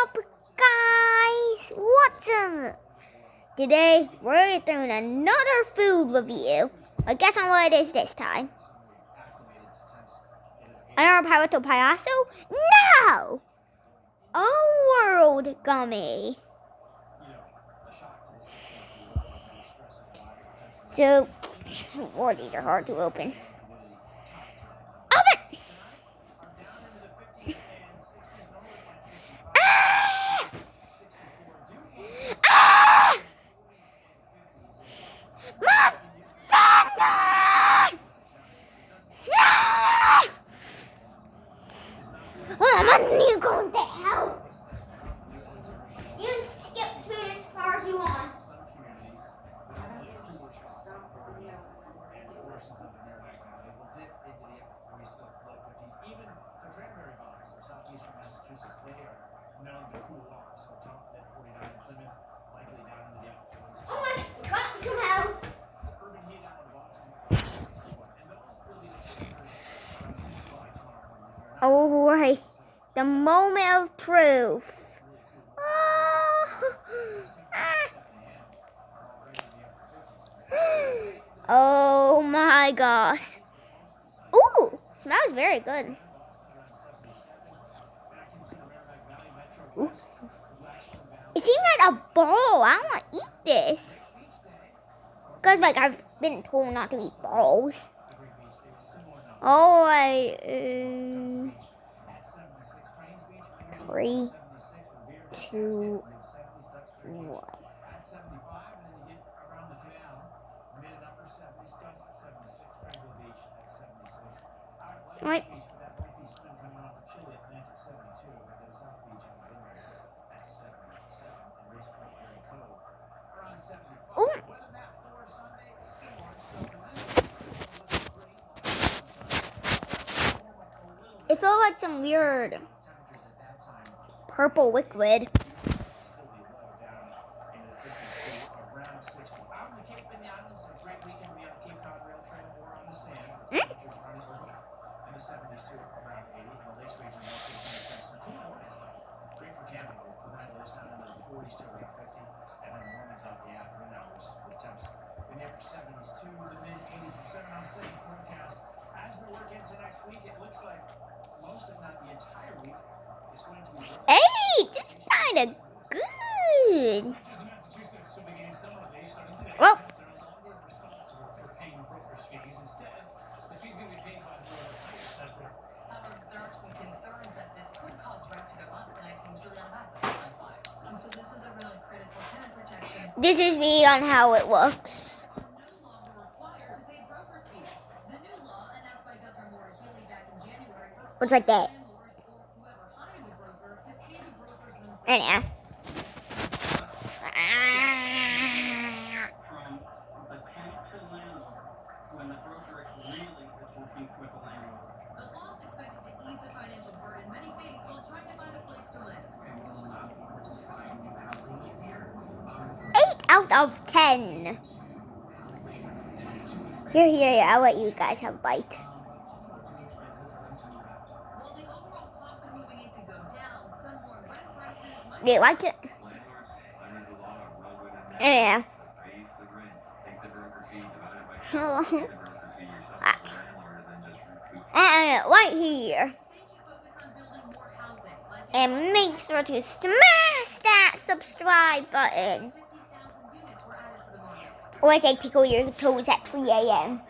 up, guys? What's up? Today, we're doing another food review. I guess on what it is this time. Another Pirato Payaso? No! World gummy. So, these are hard to open. Open! Ah! Ah! My fingers! Ah! I'm a new going to help. You can skip food as far as you want. Oh, I got some help. All right, the moment of truth. Oh my gosh. Ooh, smells very good. Ooh. It seems like a ball. I want to eat this. Because like I've been told not to eat balls. Oh, 3, 2, 1. Right. Ooh. It feels like some weird purple liquid. Hey, this is kind of good. Well, this is me on how it looks. Looks like that. Anyhow. Out of 10. Here, I'll let you guys have a bite. Do you like it? Yeah. Right here. And make sure to smash that subscribe button. Or I say tickle your toes at 3 a.m.